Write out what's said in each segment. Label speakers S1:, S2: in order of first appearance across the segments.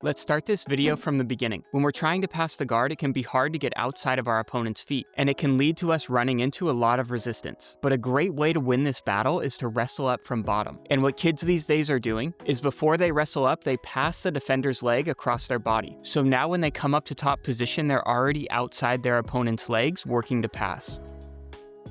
S1: Let's start this video from the beginning. When we're trying to pass the guard, it can be hard to get outside of our opponent's feet, and it can lead to us running into a lot of resistance. But a great way to win this battle is to wrestle up from bottom. And what kids these days are doing is before they wrestle up, they pass the defender's leg across their body. So now when they come up to top position, they're already outside their opponent's legs working to pass.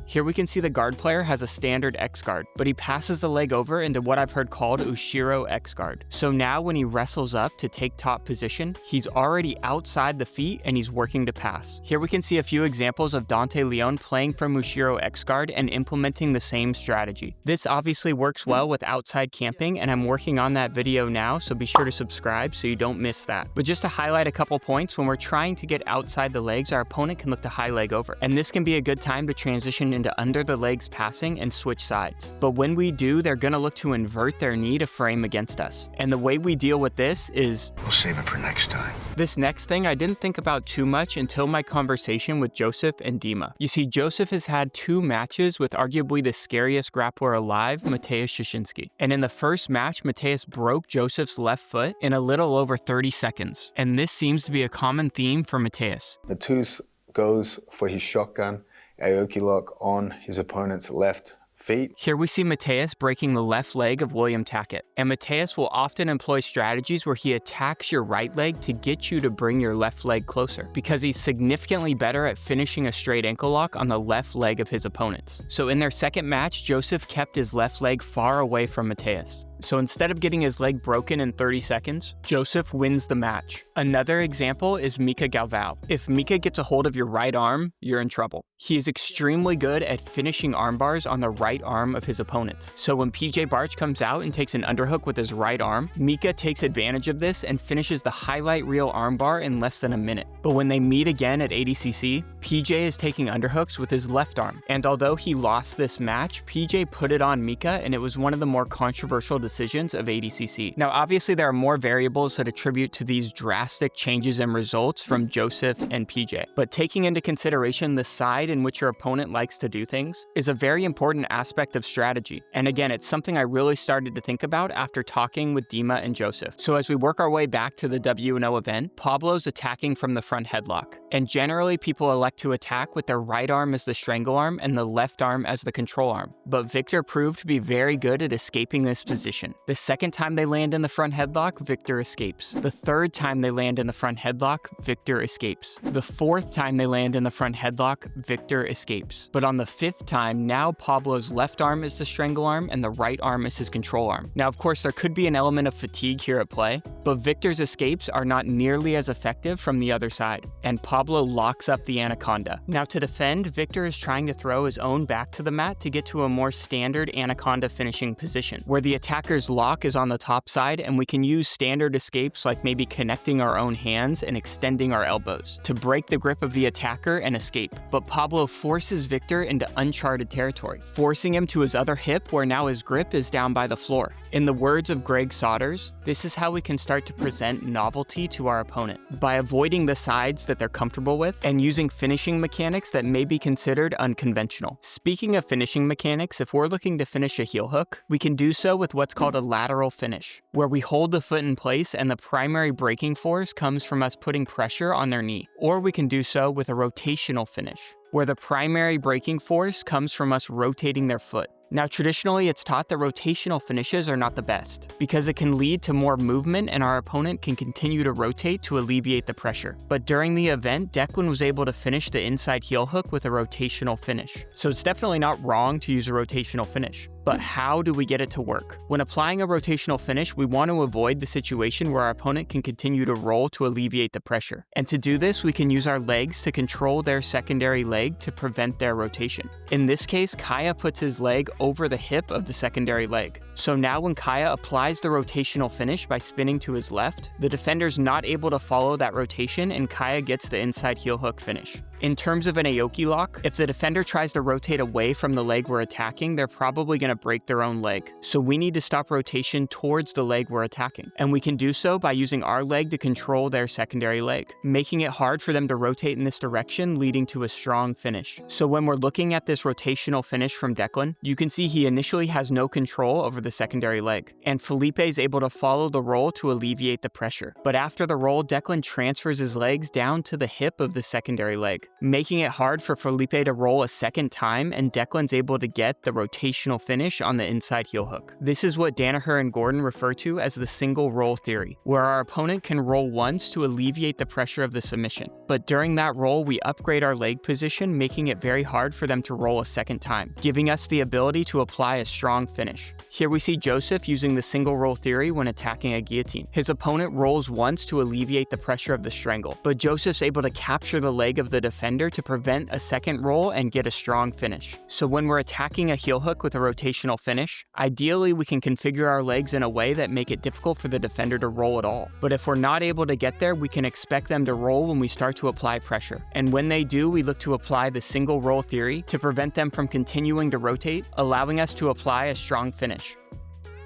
S1: Here we can see the guard player has a standard X guard, but he passes the leg over into what I've heard called Ushiro X guard. So now when he wrestles up to take top position, he's already outside the feet and he's working to pass. Here we can see a few examples of Dante Leon playing from Ushiro X guard and implementing the same strategy. This obviously works well with outside camping, and I'm working on that video now, so be sure to subscribe so you don't miss that. But just to highlight a couple points, when we're trying to get outside the legs, our opponent can look to high leg over, and this can be a good time to transition into under the legs passing and switch sides. But when we do, they're gonna look to invert their knee to frame against us. And the way we deal with this is...
S2: we'll save it for next time.
S1: This next thing I didn't think about too much until my conversation with Joseph and Dima. You see, Joseph has had 2 matches with arguably the scariest grappler alive, Mateusz Szczecinski. And in the first match, Mateusz broke Joseph's left foot in a little over 30 seconds. And this seems to be a common theme for Mateusz.
S3: Mateusz goes for his shotgun Aoki lock on his opponent's left feet.
S1: Here we see Mateusz breaking the left leg of William Tackett. And Mateusz will often employ strategies where he attacks your right leg to get you to bring your left leg closer, because he's significantly better at finishing a straight ankle lock on the left leg of his opponents. So in their second match, Joseph kept his left leg far away from Mateusz. So instead of getting his leg broken in 30 seconds, Joseph wins the match. Another example is Mika Galvao. If Mika gets a hold of your right arm, you're in trouble. He is extremely good at finishing arm bars on the right arm of his opponent. So when PJ Barch comes out and takes an underhook with his right arm, Mika takes advantage of this and finishes the highlight reel arm bar in less than a minute. But when they meet again at ADCC, PJ is taking underhooks with his left arm. And although he lost this match, PJ put it on Mika, and it was one of the more controversial decisions of ADCC. Now, obviously, there are more variables that attribute to these drastic changes in results from Joseph and PJ. But taking into consideration the side in which your opponent likes to do things is a very important aspect of strategy. And again, it's something I really started to think about after talking with Dima and Joseph. So as we work our way back to the WNO event, Pablo's attacking from the front headlock. And generally, people elect to attack with their right arm as the strangle arm and the left arm as the control arm. But Victor proved to be very good at escaping this position. The second time they land in the front headlock, Victor escapes. The third time they land in the front headlock, Victor escapes. The fourth time they land in the front headlock, Victor escapes. But on the 5th time, now Pablo's left arm is the strangle arm and the right arm is his control arm. Now, of course, there could be an element of fatigue here at play, but Victor's escapes are not nearly as effective from the other side, and Pablo locks up the anaconda. Now, to defend, Victor is trying to throw his own back to the mat to get to a more standard anaconda finishing position, where the attacker's lock is on the top side, and we can use standard escapes like maybe connecting our own hands and extending our elbows to break the grip of the attacker and escape. But Pablo forces Victor into uncharted territory, forcing him to his other hip where now his grip is down by the floor. In the words of Greg Sodders, this is how we can start to present novelty to our opponent, by avoiding the sides that they're comfortable with and using finishing mechanics that may be considered unconventional. Speaking of finishing mechanics, if we're looking to finish a heel hook, we can do so with what's called a lateral finish, where we hold the foot in place and the primary braking force comes from us putting pressure on their knee. Or we can do so with a rotational finish, where the primary braking force comes from us rotating their foot. Now, traditionally, it's taught that rotational finishes are not the best, because it can lead to more movement and our opponent can continue to rotate to alleviate the pressure. But during the event, Declan was able to finish the inside heel hook with a rotational finish. So it's definitely not wrong to use a rotational finish. But how do we get it to work? When applying a rotational finish, we want to avoid the situation where our opponent can continue to roll to alleviate the pressure. And to do this, we can use our legs to control their secondary leg to prevent their rotation. In this case, Kaya puts his leg over the hip of the secondary leg. So now when Kaya applies the rotational finish by spinning to his left, the defender's not able to follow that rotation and Kaya gets the inside heel hook finish. In terms of an Aoki lock, if the defender tries to rotate away from the leg we're attacking, they're probably going to break their own leg. So we need to stop rotation towards the leg we're attacking. And we can do so by using our leg to control their secondary leg, making it hard for them to rotate in this direction, leading to a strong finish. So when we're looking at this rotational finish from Declan, you can see he initially has no control over the secondary leg. And Felipe is able to follow the roll to alleviate the pressure. But after the roll, Declan transfers his legs down to the hip of the secondary leg, making it hard for Felipe to roll a second time, and Declan's able to get the rotational finish on the inside heel hook. This is what Danaher and Gordon refer to as the single roll theory, where our opponent can roll once to alleviate the pressure of the submission. But during that roll, we upgrade our leg position, making it very hard for them to roll a second time, giving us the ability to apply a strong finish. Here we see Joseph using the single roll theory when attacking a guillotine. His opponent rolls once to alleviate the pressure of the strangle, but Joseph's able to capture the leg of the defender to prevent a second roll and get a strong finish. So when we're attacking a heel hook with a rotational finish, ideally we can configure our legs in a way that make it difficult for the defender to roll at all. But if we're not able to get there, we can expect them to roll when we start to apply pressure. And when they do, we look to apply the single roll theory to prevent them from continuing to rotate, allowing us to apply a strong finish.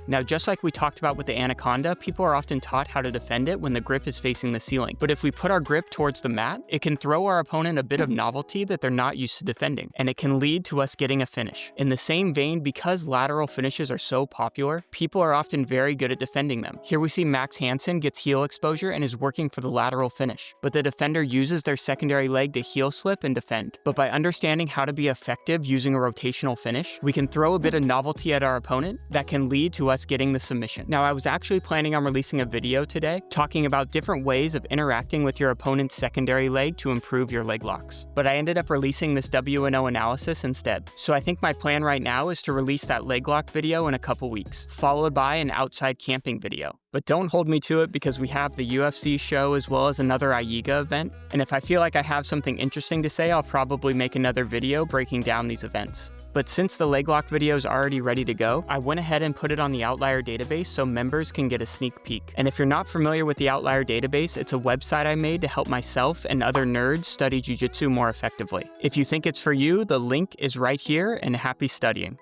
S1: Now, just like we talked about with the Anaconda, people are often taught how to defend it when the grip is facing the ceiling. But if we put our grip towards the mat, it can throw our opponent a bit of novelty that they're not used to defending, and it can lead to us getting a finish. In the same vein, because lateral finishes are so popular, people are often very good at defending them. Here we see Max Hansen gets heel exposure and is working for the lateral finish, but the defender uses their secondary leg to heel slip and defend. But by understanding how to be effective using a rotational finish, we can throw a bit of novelty at our opponent that can lead to us getting the submission. Now, I was actually planning on releasing a video today talking about different ways of interacting with your opponent's secondary leg to improve your leg locks, but I ended up releasing this WNO analysis instead. So I think my plan right now is to release that leg lock video in a couple weeks, followed by an outside camping video. But don't hold me to it because we have the UFC show as well as another IEGA event, and if I feel like I have something interesting to say, I'll probably make another video breaking down these events. But since the leg lock video is already ready to go, I went ahead and put it on the Outlier database so members can get a sneak peek. And if you're not familiar with the Outlier database, it's a website I made to help myself and other nerds study jiu-jitsu more effectively. If you think it's for you, the link is right here, and happy studying.